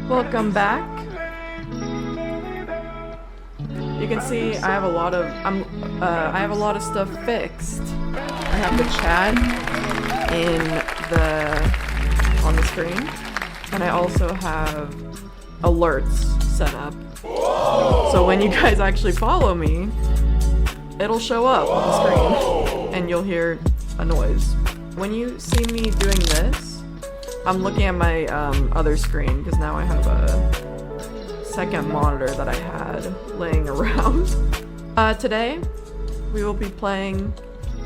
Welcome back. You can see I have a lot of stuff fixed. I have the chat on the screen, and I also have alerts set up. So when you guys actually follow me, it'll show up on the screen, and you'll hear a noise. When you see me doing this, I'm looking at my other screen because now I have a second monitor that I had laying around. Today, we will be playing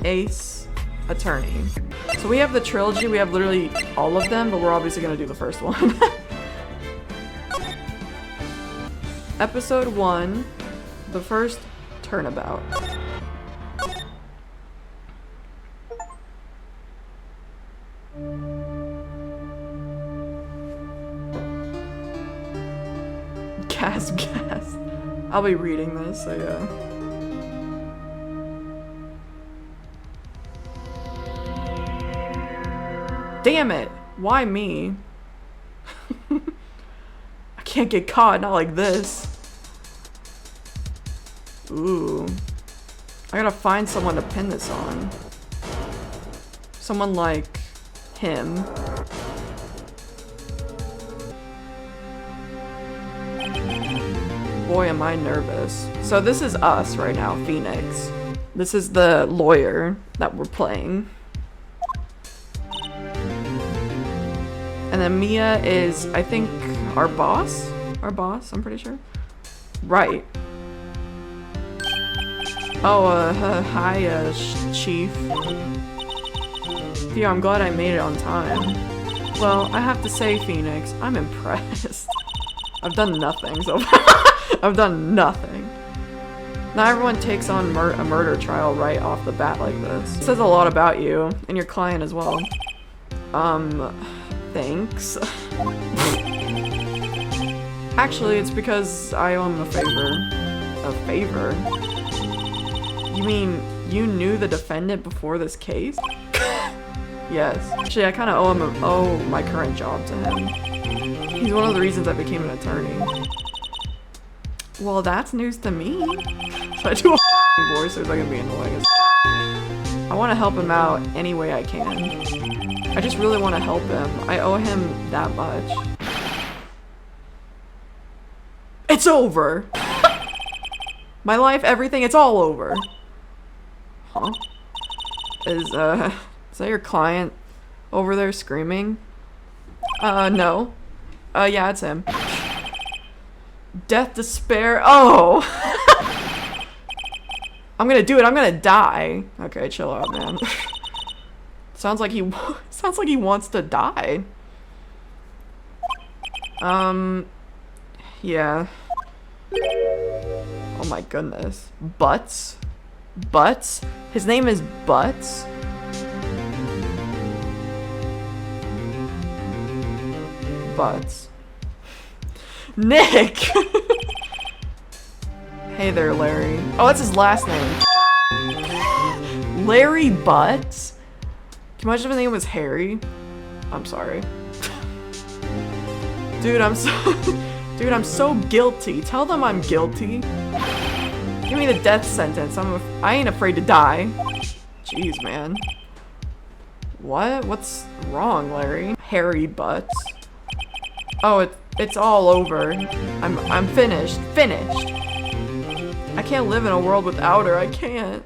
Ace Attorney. So we have the trilogy, we have literally all of them, but we're obviously gonna do the first one. Episode 1, the first turnabout. Gas. I'll be reading this, so yeah. Damn it! Why me? I can't get caught, not like this. Ooh. I gotta find someone to pin this on. Someone like him. Boy, am I nervous. So this is us right now, Phoenix. This is the lawyer that we're playing. And then Mia is, I think, our boss? Our boss, I'm pretty sure. Right. Oh, hi, Chief. Theo, I'm glad I made it on time. Well, I have to say, Phoenix, I'm impressed. I've done nothing so far. I've done nothing. Not everyone takes on a murder trial right off the bat like this. It says a lot about you, and your client as well. Thanks. Actually, it's because I owe him a favor. A favor? You mean you knew the defendant before this case? Yes. Actually, I kind of owe my current job to him. He's one of the reasons I became an attorney. Well, that's news to me. So I do a voice, so it's not gonna be annoying. I want to help him out any way I can. I just really want to help him. I owe him that much. It's over! My life, everything, it's all over. Huh? Is that your client over there screaming? No. Yeah, it's him. Death, despair. Oh! I'm gonna do it. I'm gonna die. Okay, chill out, man. Sounds like he wants to die. Yeah. Oh my goodness. Butts? Butts? His name is Butts? Butts. Nick! Hey there, Larry. Oh, that's his last name. Larry Butts? Can you imagine if his name was Harry? I'm sorry. Dude, I'm so guilty. Tell them I'm guilty. Give me the death sentence. I ain't afraid to die. Jeez, man. What? What's wrong, Larry? Harry Butts. Oh, it's all over. I'm finished. Finished. I can't live in a world without her. I can't.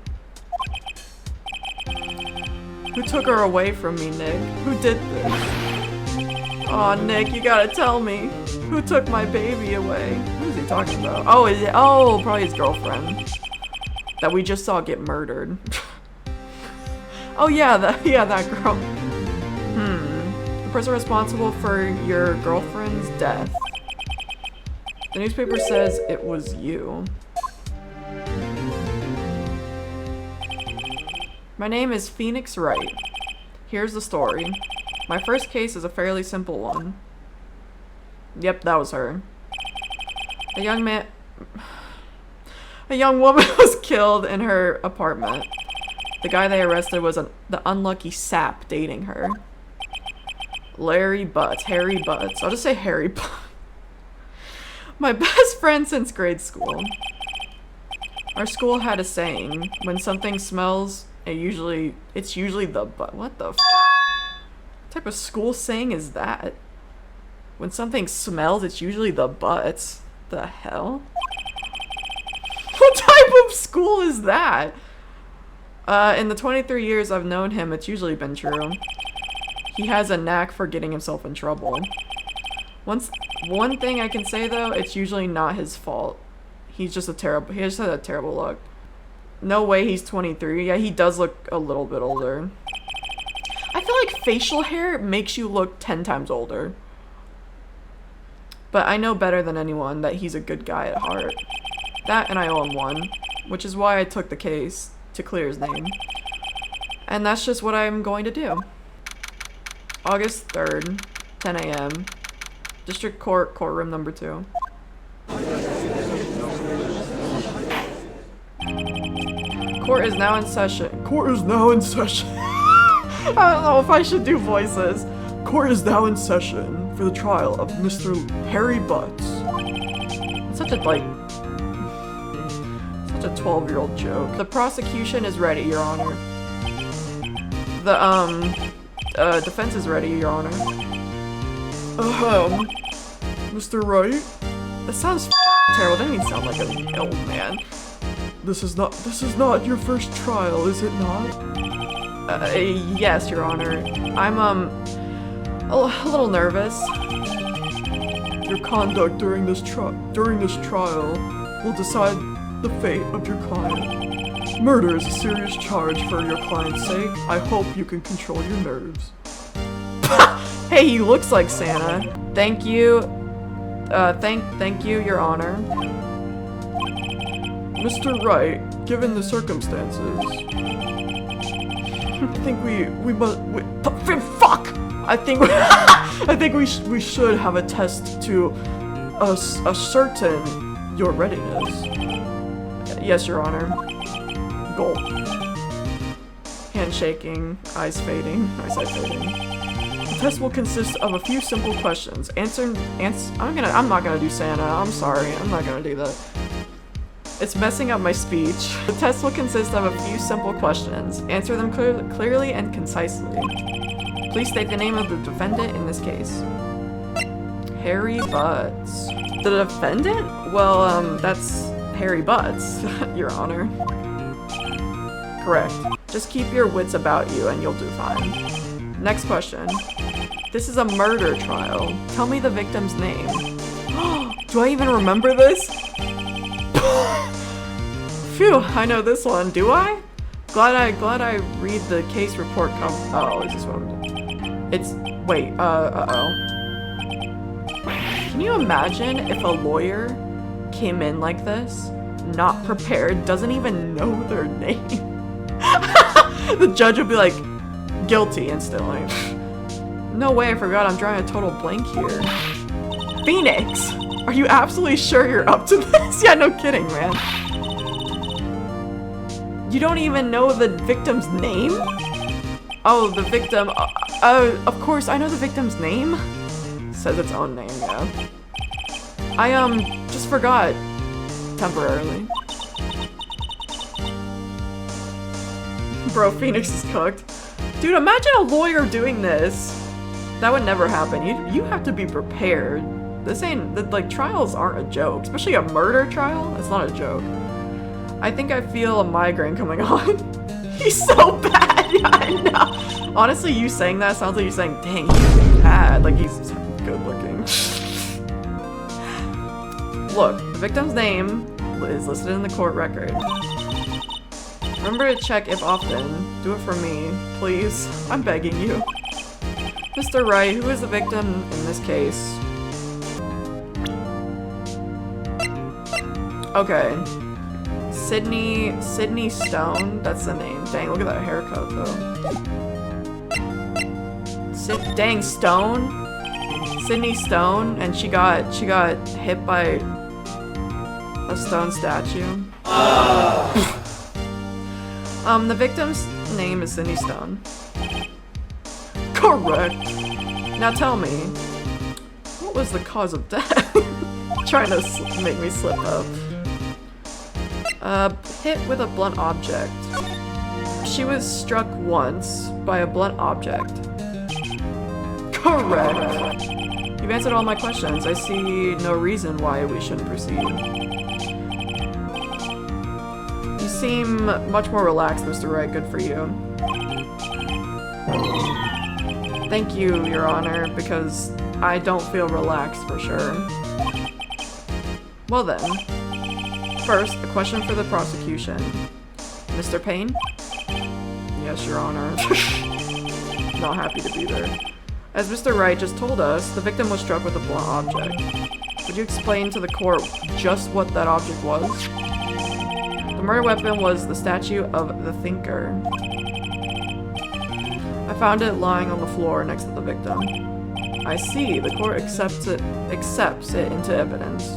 Who took her away from me, Nick? Who did this? Aw, Nick, you gotta tell me. Who took my baby away? Who is he talking about? Oh, is it? Oh, probably his girlfriend. That we just saw get murdered. Oh yeah, that girl. The person responsible for your girlfriend's death. The newspaper says it was you. My name is Phoenix Wright. Here's the story. My first case is a fairly simple one. Yep, that was her. A young woman was killed in her apartment. The guy they arrested was the unlucky sap dating her. Larry Butts. Harry Butts. I'll just say Harry Butts. My best friend since grade school. Our school had a saying, when something smells, it's usually the butt. What the f? What type of school saying is that? When something smells, it's usually the butts. The hell? What type of school is that? In the 23 years I've known him, it's usually been true. He has a knack for getting himself in trouble. One thing I can say though, it's usually not his fault. He just had a terrible look. No way he's 23. Yeah, he does look a little bit older. I feel like facial hair makes you look 10 times older. But I know better than anyone that he's a good guy at heart. That and I owe him one, which is why I took the case to clear his name. And that's just what I'm going to do. August 3rd, 10 a.m. District Court, courtroom number 2. Court is now in session. Court is now in session. I don't know if I should do voices. Court is now in session for the trial of Mr. Harry Butts. It's such a 12-year-old joke. The prosecution is ready, Your Honor. The defense is ready, Your Honor. Mr. Wright? That sounds terrible. Doesn't even sound like an old man. This is not your first trial, is it not? Yes, Your Honor. I'm, a little nervous. Your conduct during this trial will decide the fate of your client. Murder is a serious charge for your client's sake. I hope you can control your nerves. Hey, he looks like Santa. Thank you. Thank you, Your Honor. Mr. Wright, given the circumstances, I think I think we should have a test to ascertain your readiness. Yes, Your Honor. Gulp. Handshaking, eyes fading, eyesight fading. The test will consist of a few simple questions. I'm not gonna do Santa. I'm sorry. I'm not gonna do that. It's messing up my speech. The test will consist of a few simple questions. Answer them clearly and concisely. Please state the name of the defendant in this case. Harry Butts. The defendant? Well, that's Harry Butts, Your Honor. Correct. Just keep your wits about you and you'll do fine. Next question. This is a murder trial. Tell me the victim's name. Do I even remember this? Phew, I know this one. Do I? Glad I read the case report oh, is this what I'm doing? Wait, uh-oh. Can you imagine if a lawyer came in like this, not prepared, doesn't even know their name? The judge would be like, guilty instantly. No way, I forgot I'm drawing a total blank here. Phoenix! Are you absolutely sure you're up to this? Yeah, no kidding, man. You don't even know the victim's name? Oh, the victim. Of course, I know the victim's name. It says its own name, yeah. I, just forgot. Temporarily. Bro, Phoenix is cooked. Dude, imagine a lawyer doing this. That would never happen. You have to be prepared. This ain't, like, trials aren't a joke. Especially a murder trial, it's not a joke. I think I feel a migraine coming on. He's so bad, yeah, I know. Honestly, you saying that sounds like you're saying, dang, he's bad. Like, he's good looking. Look, the victim's name is listed in the court record. Remember to check if often. Do it for me, please. I'm begging you. Mr. Wright, who is the victim in this case? Okay. Sydney Stone, that's the name. Dang, look at that haircut though. Dang, Stone? Sydney Stone, and she got hit by a stone statue. The victim's name is Sydney Stone. Correct. Now tell me, what was the cause of death? Trying to make me slip up. Hit with a blunt object. She was struck once by a blunt object. Correct. You've answered all my questions. I see no reason why we shouldn't proceed. You seem much more relaxed, Mr. Wright. Good for you. Thank you, Your Honor, because I don't feel relaxed for sure. Well then. First, a question for the prosecution. Mr. Payne? Yes, Your Honor. Not happy to be there. As Mr. Wright just told us, the victim was struck with a blunt object. Would you explain to the court just what that object was? The murder weapon was the statue of the Thinker. I found it lying on the floor next to the victim. I see. The court accepts it into evidence.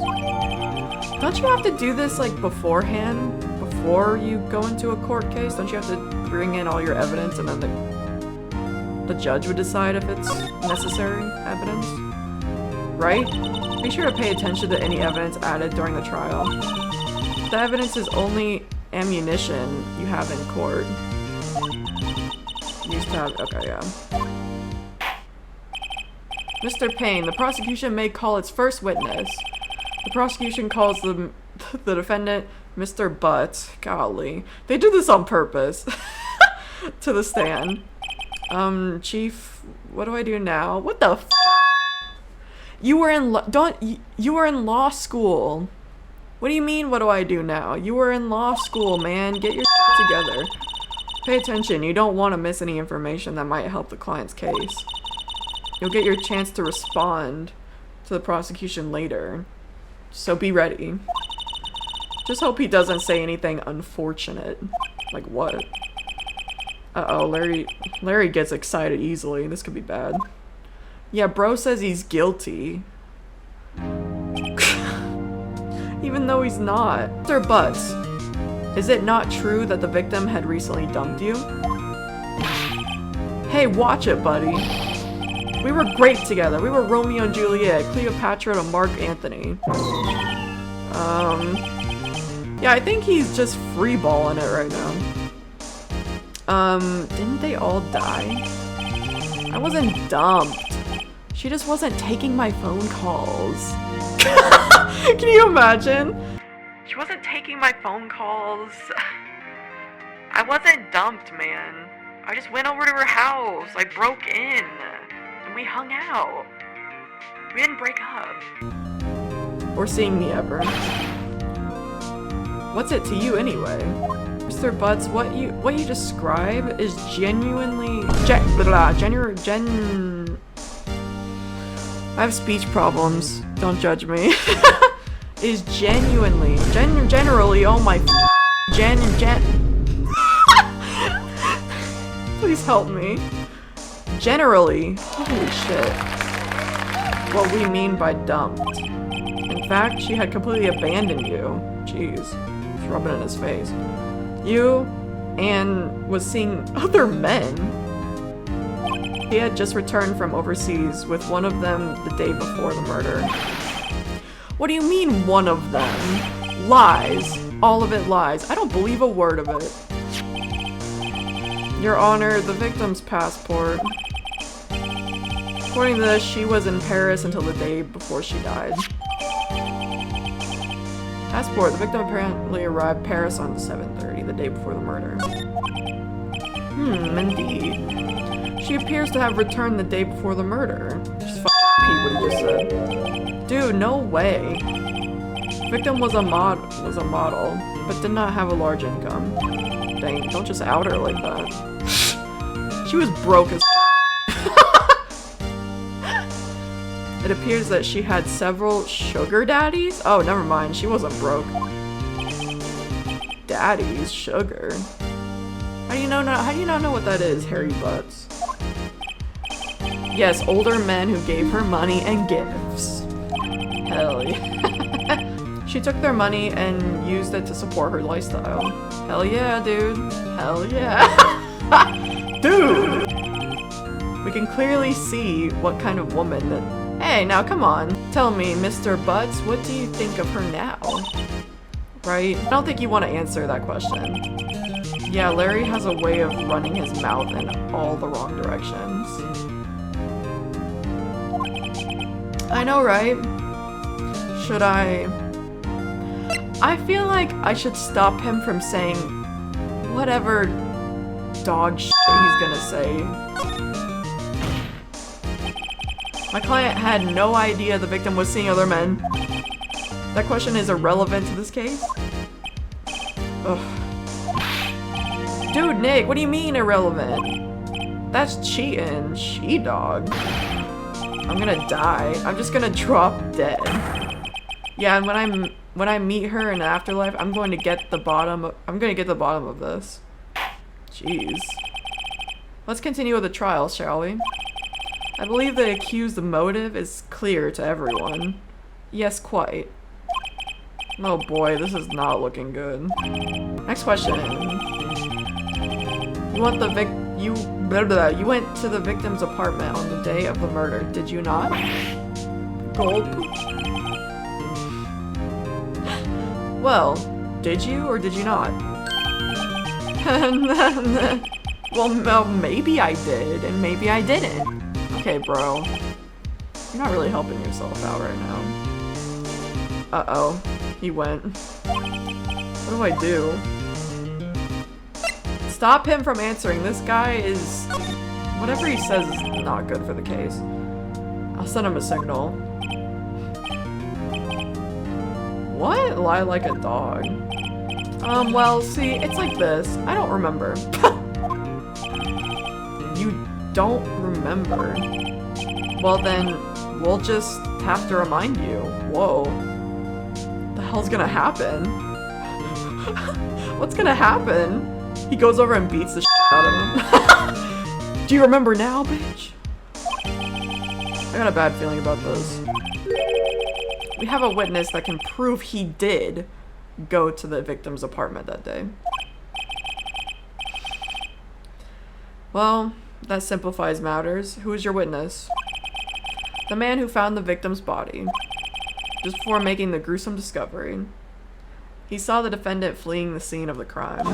Don't you have to do this like beforehand? Before you go into a court case? Don't you have to bring in all your evidence and then the judge would decide if it's necessary evidence? Right? Be sure to pay attention to any evidence added during the trial. The evidence is only ammunition you have in court. Used to have, okay, yeah. Mr. Payne, the prosecution may call its first witness. The prosecution calls the defendant, Mr. Butts. Golly. They do this on purpose. To the stand. Chief, what do I do now? What the f? You were in you were in law school. What do you mean, what do I do now? You were in law school, man. Get your together. Pay attention. You don't want to miss any information that might help the client's case. You'll get your chance to respond to the prosecution later. So be ready. Just hope he doesn't say anything unfortunate. Like what? Uh-oh, Larry gets excited easily. This could be bad. Yeah, bro says he's guilty. Even though he's not. Mr. Butts, is it not true that the victim had recently dumped you? Hey, watch it, buddy. We were great together. We were Romeo and Juliet, Cleopatra to Mark Antony. Yeah, I think he's just freeballing it right now. Didn't they all die? I wasn't dumped. She just wasn't taking my phone calls. Can you imagine? She wasn't taking my phone calls. I wasn't dumped, man. I just went over to her house. I broke in. And we hung out. We didn't break up. Or seeing me ever. What's it to you anyway? Mr. Butts, what you describe is genuinely I have speech problems. Don't judge me. Is genuinely generally, oh my please help me. Generally, holy shit. What we mean by dumped. In fact, she had completely abandoned you. Jeez. He's rubbing it in his face. You and was seeing other men. He had just returned from overseas with one of them the day before the murder. What do you mean, one of them? Lies. All of it lies. I don't believe a word of it. Your Honor, the victim's passport. According to this, she was in Paris until the day before she died. Passport. The victim apparently arrived Paris on 7:30, the day before the murder. Indeed. She appears to have returned the day before the murder. Just Pete what he just said. Dude, no way. Victim was a model, but did not have a large income. Dang, don't just out her like that. She was broke as It appears that she had several sugar daddies? Oh, never mind. She wasn't broke. Daddies? Sugar? How do you not know what that is, Harry Butts? Yes, older men who gave her money and gifts. Hell yeah. She took their money and used it to support her lifestyle. Hell yeah, dude. Hell yeah. Dude! We can clearly see what kind of woman that Hey, now come on. Tell me, Mr. Butts, what do you think of her now? Right? I don't think you want to answer that question. Yeah, Larry has a way of running his mouth in all the wrong directions. I know, right? Should I feel like I should stop him from saying whatever dog shit he's gonna say. My client had no idea the victim was seeing other men. That question is irrelevant to this case. Ugh. Dude, Nick, what do you mean irrelevant? That's cheating, she-dog. I'm gonna die. I'm just gonna drop dead. Yeah, and when I meet her in the afterlife, I'm going to get the bottom of this. Jeez. Let's continue with the trial, shall we? I believe the accused's motive is clear to everyone. Yes, quite. Oh boy, this is not looking good. Next question. You went to the victim's apartment on the day of the murder, did you not? Gulp. Well, did you or did you not? Well, maybe I did, and maybe I didn't. Okay, bro. You're not really helping yourself out right now. Uh-oh. He went. What do I do? Stop him from answering. This guy is... Whatever he says is not good for the case. I'll send him a signal. What? Lie like a dog. Well, see, it's like this. I don't remember. You don't remember? Well then, we'll just have to remind you. Whoa. What the hell's gonna happen? What's gonna happen? He goes over and beats the shit out of him. Do you remember now, bitch? I got a bad feeling about this. We have a witness that can prove he did go to the victim's apartment that day. Well, that simplifies matters. Who is your witness? The man who found the victim's body, just before making the gruesome discovery. He saw the defendant fleeing the scene of the crime.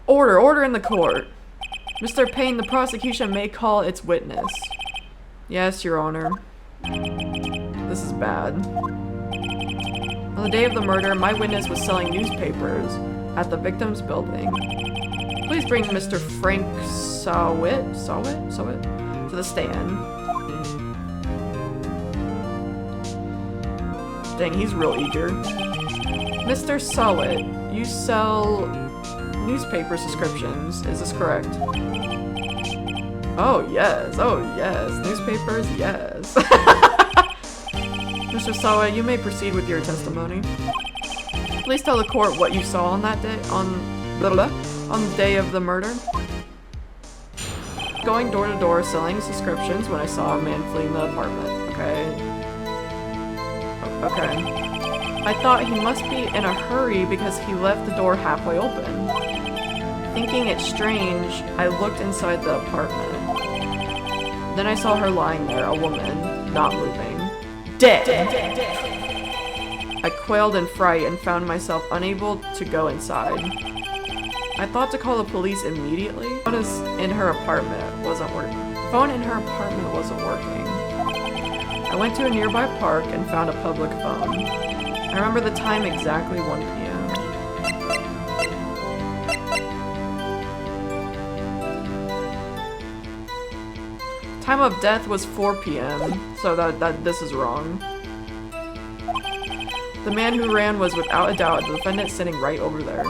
Order in the court. Mr. Payne, the prosecution may call its witness. Yes, Your Honor. This is bad. On the day of the murder, my witness was selling newspapers at the victim's building. Please bring Mr. Frank Sawit to the stand. Dang, he's real eager. Mr. Sawit, you sell newspaper subscriptions, is this correct? Oh yes, newspapers, yes. Mr. Sawa, you may proceed with your testimony. Please tell the court what you saw on that day, on the day of the murder. Going door to door selling subscriptions when I saw a man fleeing the apartment. Okay. I thought he must be in a hurry because he left the door halfway open. Thinking it strange, I looked inside the apartment. Then I saw her lying there, a woman, not moving. Dead! I quailed in fright and found myself unable to go inside. I thought to call the police immediately. The phone in her apartment wasn't working. I went to a nearby park and found a public phone. I remember the time exactly 1 p.m. Time of death was 4 p.m., so this is wrong. The man who ran was without a doubt the defendant sitting right over there.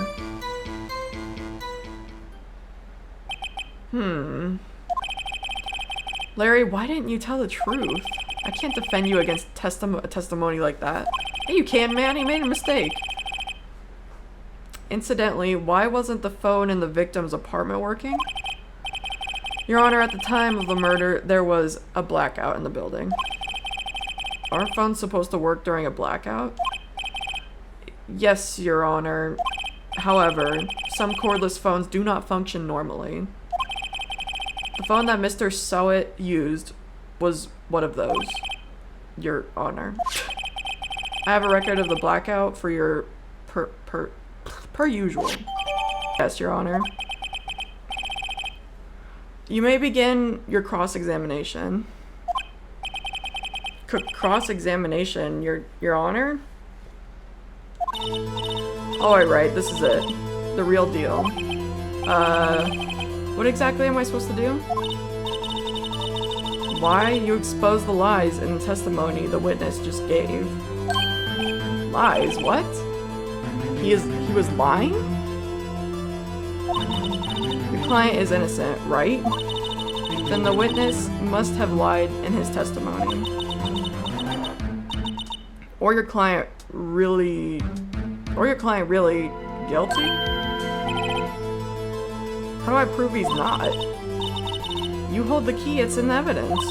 Larry, why didn't you tell the truth? I can't defend you against testimony like that. Hey, you can, man. He made a mistake. Incidentally, why wasn't the phone in the victim's apartment working? Your Honor, at the time of the murder, there was a blackout in the building. Are phones supposed to work during a blackout? Yes, Your Honor. However, some cordless phones do not function normally. The phone that Mr. Sowett used was one of those, Your Honor. I have a record of the blackout for your per usual. Yes, Your Honor. You may begin your cross-examination. Cross-examination, Your Honor? Oh, right, this is it. The real deal. What exactly am I supposed to do? Why? You expose the lies in the testimony the witness just gave. Lies? What? He was lying? Your client is innocent, right? Then the witness must have lied in his testimony. Or your client really guilty? How do I prove he's not? You hold the key, it's in evidence.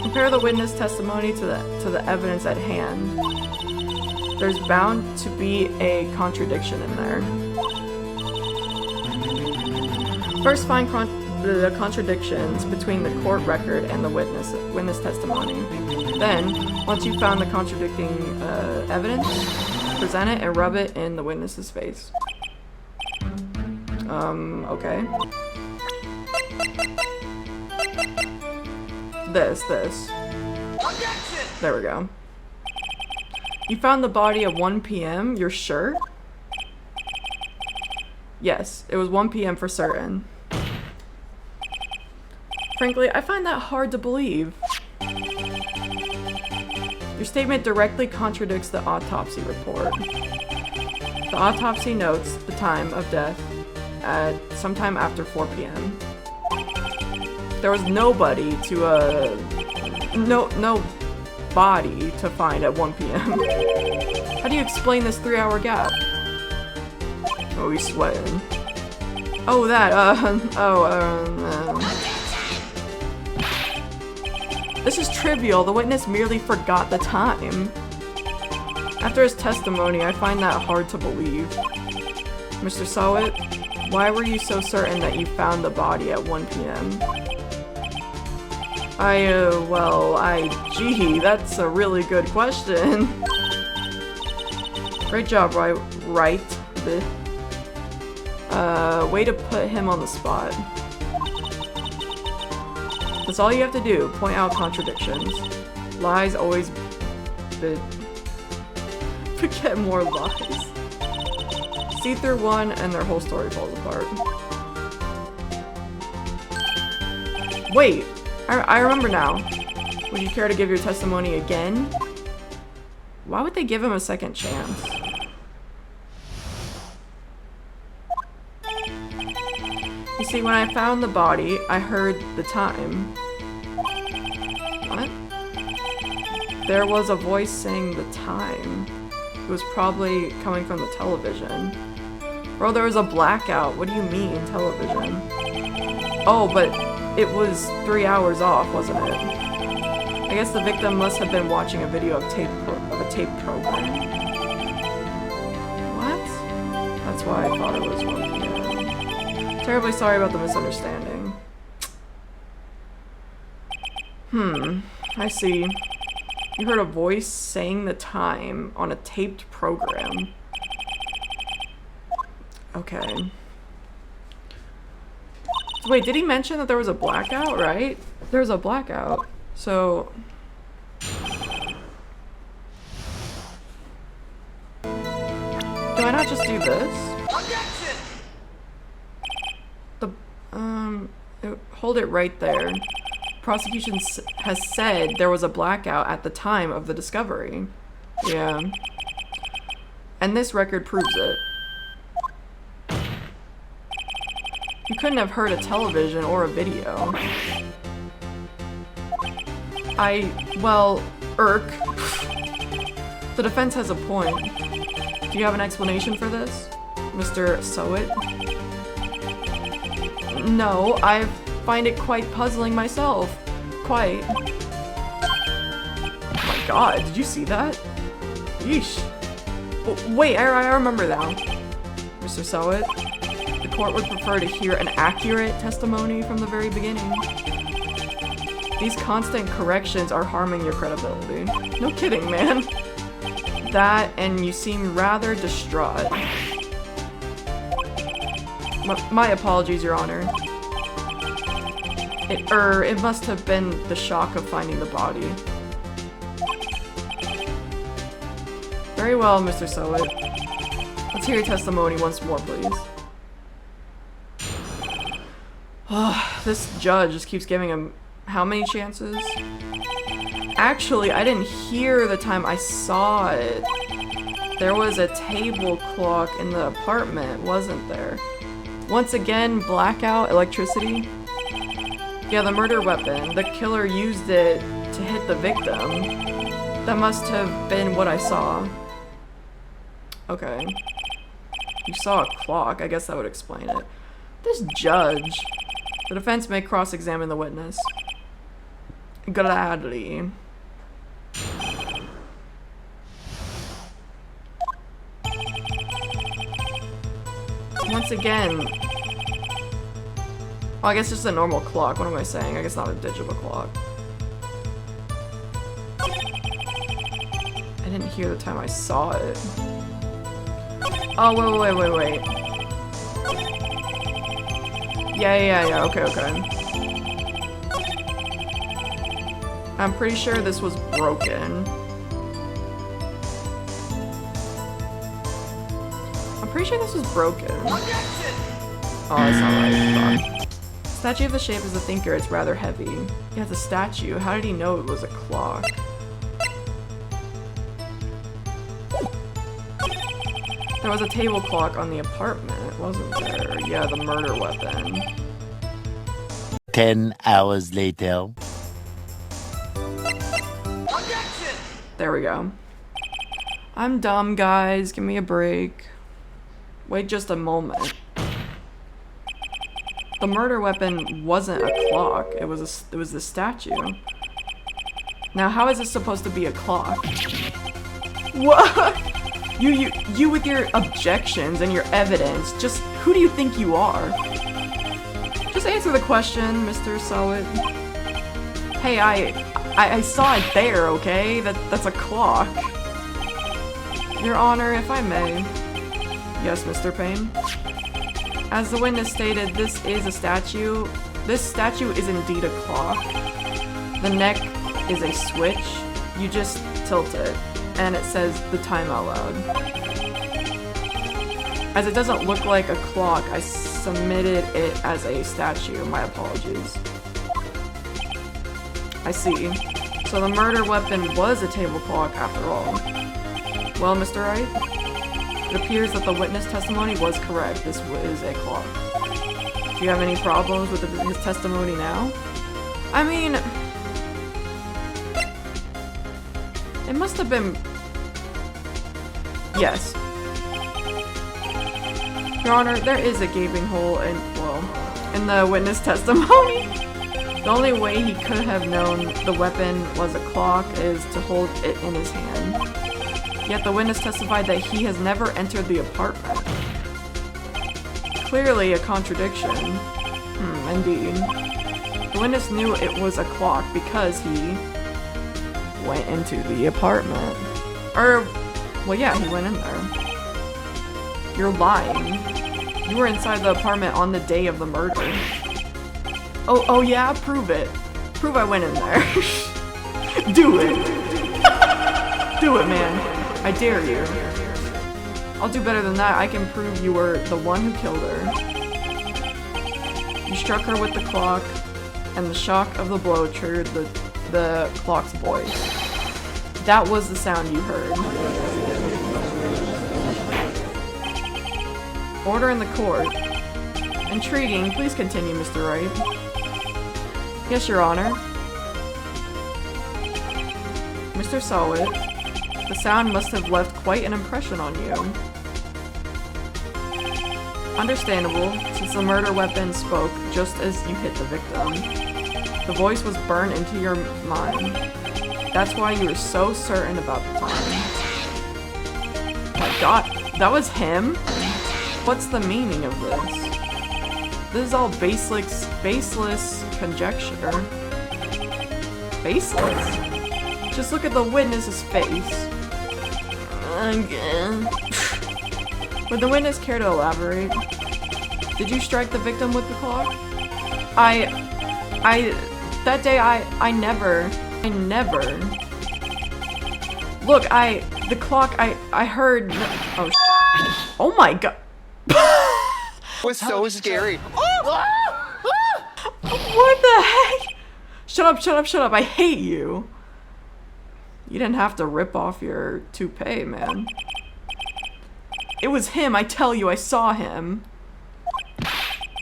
Compare the witness testimony to the evidence at hand. There's bound to be a contradiction in there. First, find the contradictions between the court record and the witness testimony. Then, once you've found the contradicting evidence, present it and rub it in the witness's face. Okay. This. There we go. You found the body at 1 p.m., you're sure? Yes, it was 1 p.m. for certain. Frankly, I find that hard to believe. Your statement directly contradicts the autopsy report. The autopsy notes the time of death at sometime after 4 p.m. There was nobody to, no body to find at 1 p.m. How do you explain this 3-hour gap? Oh, he's sweating. Oh, that, This is trivial. The witness merely forgot the time. After his testimony, I find that hard to believe. Mr. Sowett, why were you so certain that you found the body at 1 p.m.? Gee, that's a really good question. Great job, right? Way to put him on the spot. That's all you have to do, point out contradictions. Lies always beget more lies. See through one and their whole story falls apart. Wait, I remember now. Would you care to give your testimony again? Why would they give him a second chance? You see, when I found the body, I heard the time. What? There was a voice saying the time. It was probably coming from the television. Bro, there was a blackout. What do you mean, television? Oh, but it was 3 hours off, wasn't it? I guess the victim must have been watching a video of a tape program. What? That's why I thought it was 1 p.m. Terribly sorry about the misunderstanding. I see. You heard a voice saying the time on a taped program. Okay. Wait, did he mention that there was a blackout, right? There was a blackout. So... do I not just do this? Hold it right there. Prosecution has said there was a blackout at the time of the discovery. Yeah. And this record proves it. You couldn't have heard a television or a video. Irk. The defense has a point. Do you have an explanation for this, Mr. Sowett? No, I find it quite puzzling myself. Quite. Oh my god, did you see that? Yeesh. Oh, wait, I remember now. Mr. Sowett, the court would prefer to hear an accurate testimony from the very beginning. These constant corrections are harming your credibility. No kidding, man. That, and you seem rather distraught. My apologies, Your Honor. It must have been the shock of finding the body. Very well, Mr. Sowett. Let's hear your testimony once more, please. This judge just keeps giving him how many chances? Actually, I didn't hear the time I saw it. There was a table clock in the apartment, wasn't there? Once again, blackout, electricity. Yeah, the murder weapon. The killer used it to hit the victim. That must have been what I saw. Okay. You saw a clock. I guess that would explain it. This judge. The defense may cross-examine the witness. Gladly. Once again. Oh, I guess it's a normal clock. What am I saying? I guess not a digital clock. I didn't hear the time I saw it. Oh, wait. Yeah, okay. I'm pretty sure this was broken. Oh, that's not right. Statue of the shape is a thinker, it's rather heavy. Yeah, it's a statue. How did he know it was a clock? There was a table clock on the apartment, wasn't there? Yeah, the murder weapon. 10 hours later. There we go. I'm dumb, guys. Give me a break. Wait just a moment. The murder weapon wasn't a clock. It was the statue. Now, how is this supposed to be a clock? What? You with your objections and your evidence. Just who do you think you are? Just answer the question, Mr. Sowett. Hey, I saw it there, okay? That's a clock. Your Honor, if I may. Yes, Mr. Payne. As the witness stated, this is a statue. This statue is indeed a clock. The neck is a switch. You just tilt it, and it says the time out loud. As it doesn't look like a clock, I submitted it as a statue. My apologies. I see. So the murder weapon was a table clock after all. Well, Mr. Wright? It appears that the witness testimony was correct. This was a clock. Do you have any problems with his testimony now? I mean... It must have been... Yes. Your Honor, there is a gaping hole in the witness testimony. The only way he could have known the weapon was a clock is to hold it in his hand. Yet the witness testified that he has never entered the apartment. Clearly a contradiction. Indeed. The witness knew it was a clock because he went into the apartment. Well, yeah, he went in there. You're lying. You were inside the apartment on the day of the murder. Oh yeah? Prove it. Prove I went in there. Do it. Do it, man. I dare you. I'll do better than that. I can prove you were the one who killed her. You struck her with the clock, and the shock of the blow triggered the clock's voice. That was the sound you heard. Order in the court. Intriguing. Please continue, Mr. Wright. Yes, Your Honor. Mr. Sowett, the sound must have left quite an impression on you. Understandable, since the murder weapon spoke just as you hit the victim. The voice was burned into your mind. That's why you were so certain about the time. My God, that was him? What's the meaning of this? This is all baseless conjecture. Baseless? Just look at the witness's face. Again. Would the witness care to elaborate? Did you strike the victim with the clock? That day I never. Look, the clock, I heard, oh my god. It was so scary. What the heck? Shut up, I hate you. You didn't have to rip off your toupee, man. It was him, I tell you, I saw him.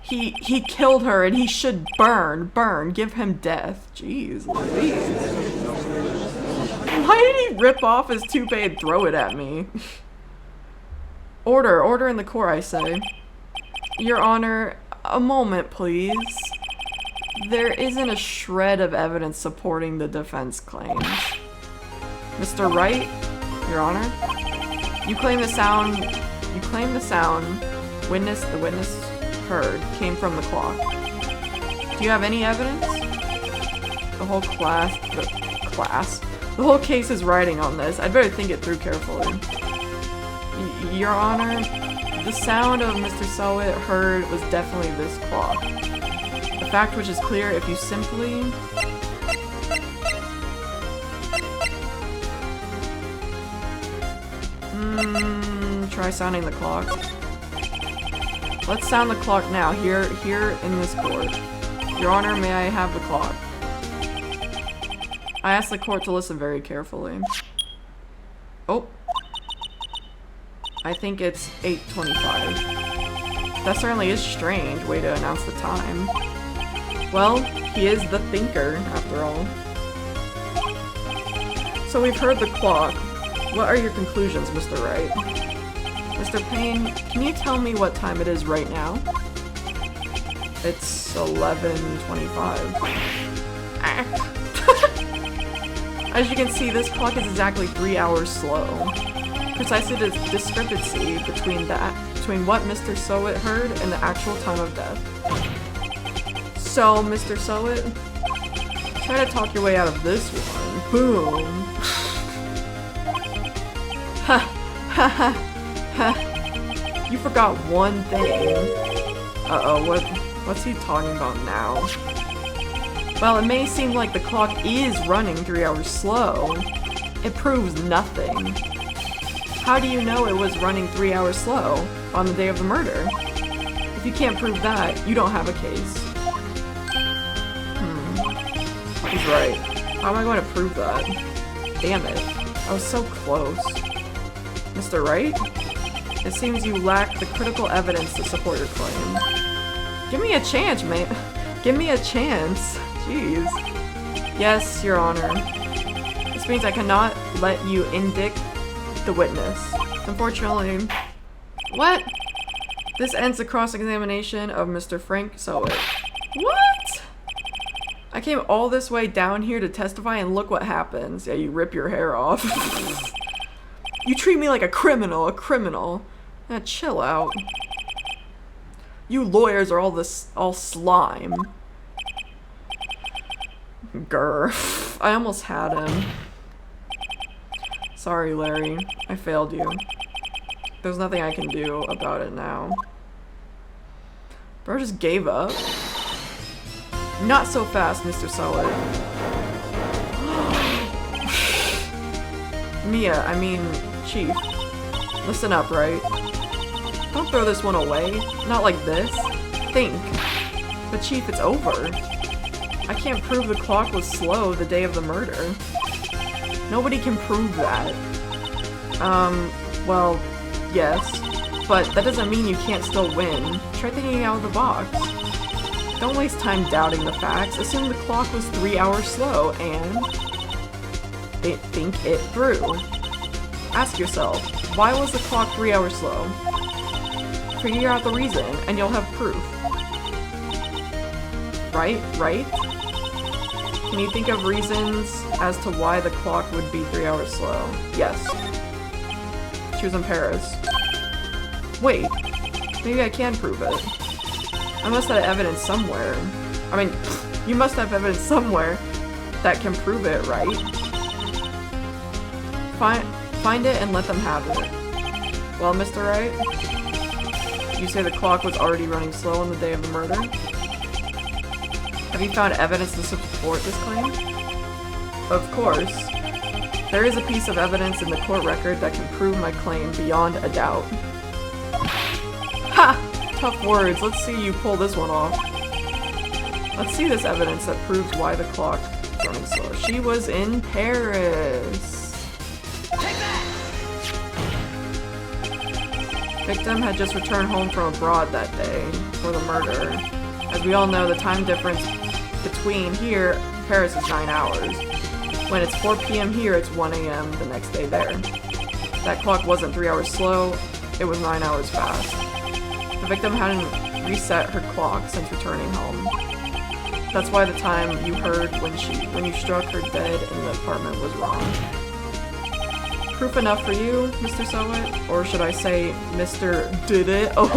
He killed her and he should burn, give him death. Jeez Louise. Why did he rip off his toupee and throw it at me? Order in the court, I say. Your Honor, a moment, please. There isn't a shred of evidence supporting the defense claims. Mr. Wright, Your Honor, you claim the sound the witness heard came from the clock. Do you have any evidence? The whole case is riding on this. I'd better think it through carefully. Your Honor, the sound of Mr. Selwyn heard was definitely this clock. A fact which is clear if you simply... try sounding the clock. Let's sound the clock now, here in this court. Your Honor, may I have the clock? I ask the court to listen very carefully. Oh. I think it's 8:25. That certainly is strange way to announce the time. Well, he is the thinker, after all. So we've heard the clock. What are your conclusions, Mr. Wright? Mr. Payne, can you tell me what time it is right now? It's 11:25. As you can see, this clock is exactly 3 hours slow. Precisely the discrepancy between what Mr. Selwyn heard and the actual time of death. So, Mr. Selwyn, try to talk your way out of this one. Boom. Ha ha ha ha. You forgot one thing. Uh-oh, what's he talking about now? Well, it may seem like the clock is running 3 hours slow. It proves nothing. How do you know it was running 3 hours slow on the day of the murder? If you can't prove that, you don't have a case. He's right. How am I going to prove that? Damn it. I was so close. Mr. Wright? It seems you lack the critical evidence to support your claim. Give me a chance, man. Give me a chance. Jeez. Yes, Your Honor. This means I cannot let you indict the witness. Unfortunately... What? This ends the cross-examination of Mr. Frank Selwyn. What? I came all this way down here to testify and look what happens. Yeah, you rip your hair off. You treat me like a criminal, Now chill out. You lawyers are all slime. Grr. I almost had him. Sorry, Larry. I failed you. There's nothing I can do about it now. Bro just gave up. Not so fast, Mr. Selwyn. Mia, I mean, Chief. Listen up, right? Don't throw this one away. Not like this. Think. But Chief, it's over. I can't prove the clock was slow the day of the murder. Nobody can prove that. Well, yes. But that doesn't mean you can't still win. Try thinking out of the box. Don't waste time doubting the facts. Assume the clock was 3 hours slow and... think it through. Ask yourself, why was the clock 3 hours slow? Figure out the reason, and you'll have proof. Right? Can you think of reasons as to why the clock would be 3 hours slow? Yes. She was in Paris. Wait, maybe I can prove it. I must have evidence somewhere. I mean, you must have evidence somewhere that can prove it, right? Find it and let them have it. Well, Mr. Wright, you say the clock was already running slow on the day of the murder? Have you found evidence to support this claim? Of course. There is a piece of evidence in the court record that can prove my claim beyond a doubt. Ha! Tough words. Let's see you pull this one off. Let's see this evidence that proves why the clock is running slow. She was in Paris. Victim had just returned home from abroad that day for the murder. As we all know, the time difference between here and Paris is 9 hours. When it's 4 p.m. here, it's 1 a.m. the next day there. That clock wasn't 3 hours slow, it was 9 hours fast. The victim hadn't reset her clock since returning home. That's why the time you heard when you struck her dead in the apartment was wrong. Proof enough for you, Mr. Sowett? Or should I say, Mr. Did It? Oh.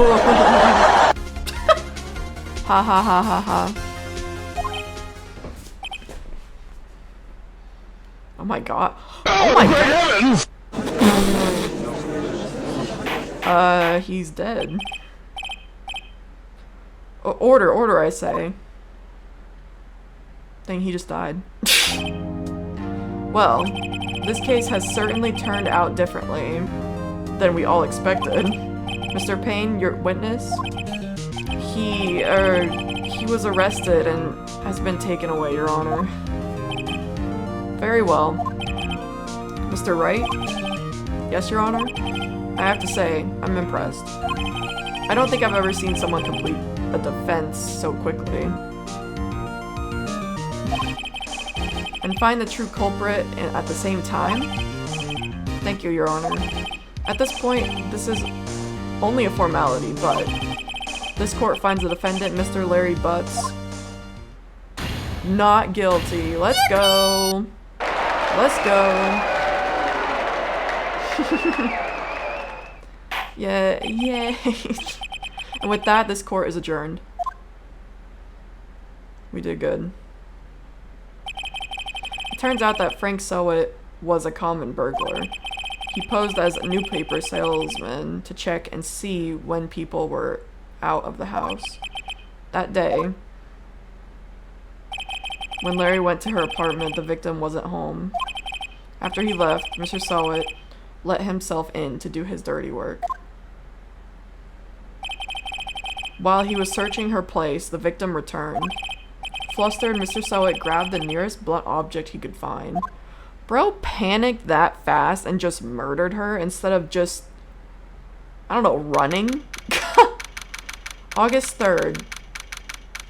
Ha ha ha ha ha. Oh my god. Oh my god. He's dead. Order, I say. Dang, he just died. Well, this case has certainly turned out differently than we all expected. Mr. Payne, your witness? He was arrested and has been taken away, Your Honor. Very well. Mr. Wright? Yes, Your Honor? I have to say, I'm impressed. I don't think I've ever seen someone complete a defense so quickly. And find the true culprit at the same time? Thank you, Your Honor. At this point, this is only a formality, but this court finds the defendant, Mr. Larry Butts, not guilty. Let's go. Let's go. Yeah, yay. And with that, this court is adjourned. We did good. It turns out that Frank Sowett was a common burglar. He posed as a newspaper salesman to check and see when people were out of the house. That day, when Larry went to her apartment, the victim wasn't home. After he left, Mr. Sowett let himself in to do his dirty work. While he was searching her place, the victim returned. Flustered, Mr. Sowett grabbed the nearest blunt object he could find. Bro panicked that fast and just murdered her instead of just, I don't know, running? August 3rd,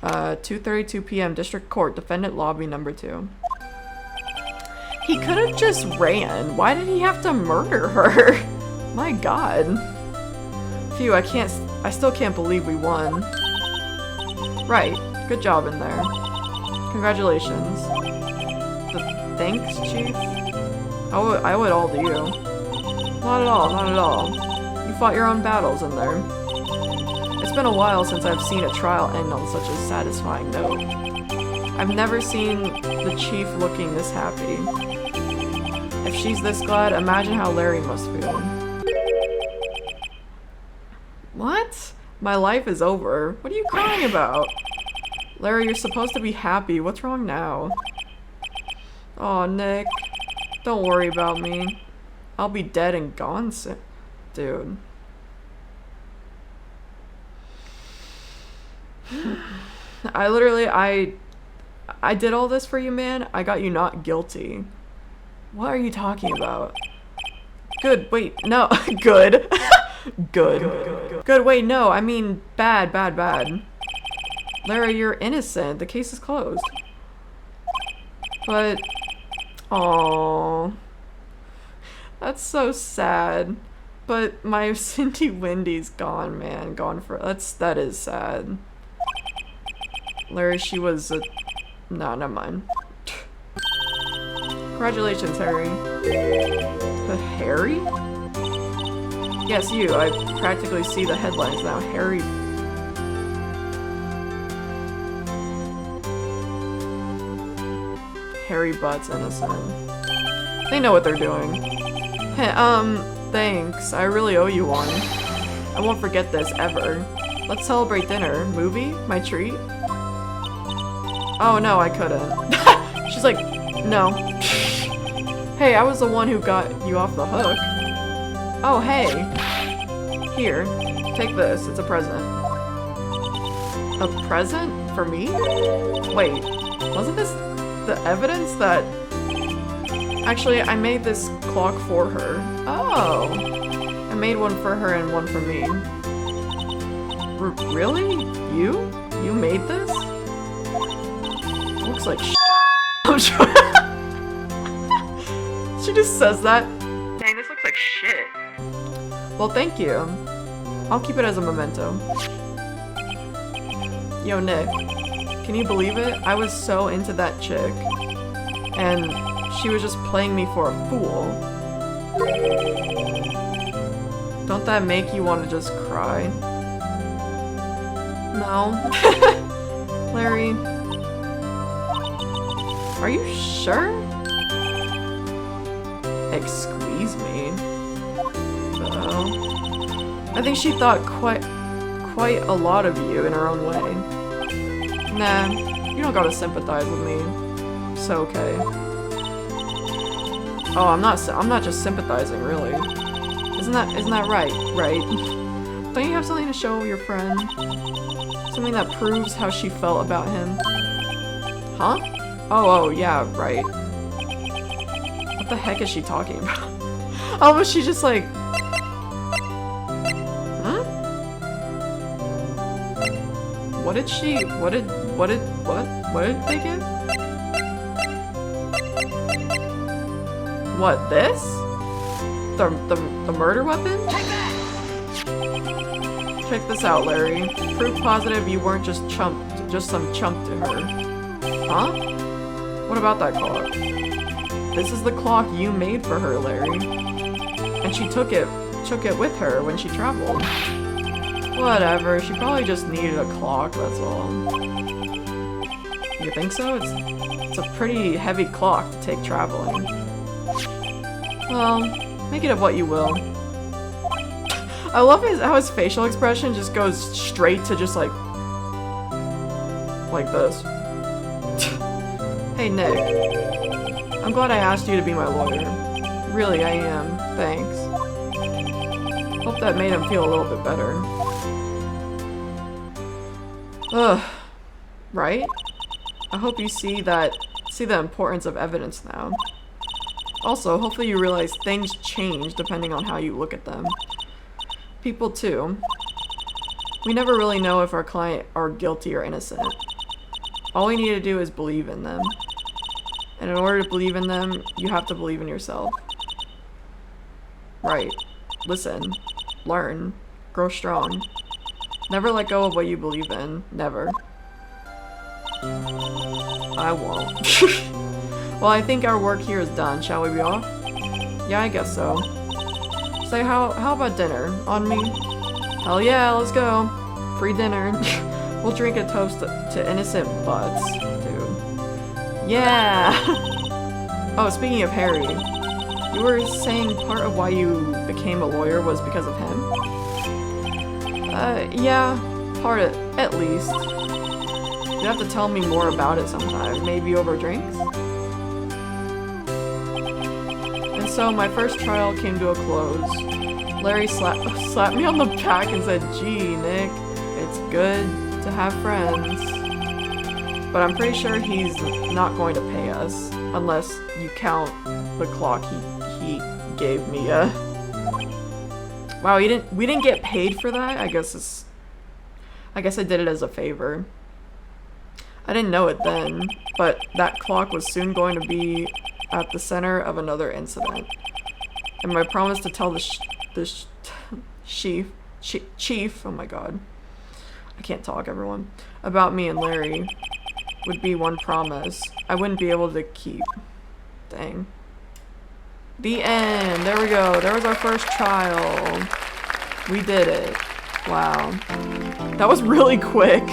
2:32 p.m. District Court, Defendant Lobby number 2. He could have just ran. Why did he have to murder her? My god. Phew, I still can't believe we won. Right, good job in there. Congratulations. Thanks, Chief? I owe it all to you. Not at all, not at all. You fought your own battles in there. It's been a while since I've seen a trial end on such a satisfying note. I've never seen the Chief looking this happy. If she's this glad, imagine how Larry must feel. What? My life is over. What are you crying about? Larry, you're supposed to be happy. What's wrong now? Aw, Nick. Don't worry about me. I'll be dead and gone soon. Dude. I did all this for you, man. I got you not guilty. What are you talking about? Good, wait, no. Good. Good. Good, wait, no. I mean, bad. Larry, you're innocent. The case is closed. But, aww. That's so sad. But my Cindy Wendy's gone, man. Gone for, that is sad. Larry, she was a, no, never mind. Congratulations, Harry. Harry? Yes, you. I practically see the headlines now. Harry hairy butt's innocent. They know what they're doing. Hey, thanks. I really owe you one. I won't forget this, ever. Let's celebrate dinner. Movie? My treat? Oh, no, I couldn't. She's like, no. Hey, I was the one who got you off the hook. Oh, hey. Here, take this. It's a present. A present? For me? Wait, wasn't this the evidence that... Actually, I made this clock for her. Oh. I made one for her and one for me. Really? You? You made this? Looks like shit. I'm sure. She just says that. Dang, this looks like shit. Well, thank you. I'll keep it as a memento. Yo, Nick. Can you believe it? I was so into that chick. And she was just playing me for a fool. Don't that make you want to just cry? No. Larry. Are you sure? Excuse me. I think she thought quite a lot of you in her own way. Nah, you don't gotta sympathize with me. It's okay. Oh, I'm not just sympathizing, really. Isn't that right? Right? Don't you have something to show your friend? Something that proves how she felt about him? Huh? Oh, yeah, right. What the heck is she talking about? Oh, was she just like... Huh? What did she... What did they give? What, this? The murder weapon? Check this out, Larry. Proof positive you weren't just some chump to her. Huh? What about that clock? This is the clock you made for her, Larry. And she took it with her when she traveled. Whatever, she probably just needed a clock, that's all. You think so? It's a pretty heavy clock to take traveling. Well, make it of what you will. I love how his facial expression just goes straight to just like this. Hey Nick, I'm glad I asked you to be my lawyer. Really, I am. Thanks. Hope that made him feel a little bit better. Ugh. Right? I hope you see the importance of evidence now. Also, hopefully you realize things change depending on how you look at them. People too. We never really know if our client are guilty or innocent. All we need to do is believe in them. And in order to believe in them, you have to believe in yourself. Right. Listen. Learn. Grow strong. Never let go of what you believe in. Never. I won't. Well, I think our work here is done. Shall we be off? Yeah, I guess so. Say, how about dinner? On me? Hell yeah, let's go. Free dinner. We'll drink a toast to innocent butts, dude. Yeah! Oh, speaking of Harry, you were saying part of why you became a lawyer was because of him? Yeah, part of, at least. You have to tell me more about it sometime, maybe over drinks? And so my first trial came to a close. Larry slapped me on the back and said, "Gee, Nick, it's good to have friends." But I'm pretty sure he's not going to pay us, unless you count the clock he gave me. Wow, we didn't get paid for that? I guess I did it as a favor. I didn't know it then, but that clock was soon going to be at the center of another incident. And my promise to tell the chief, oh my god, I can't talk, everyone, about me and Larry would be one promise I wouldn't be able to keep. Dang. The end. There we go. There was our first trial. We did it. Wow. That was really quick.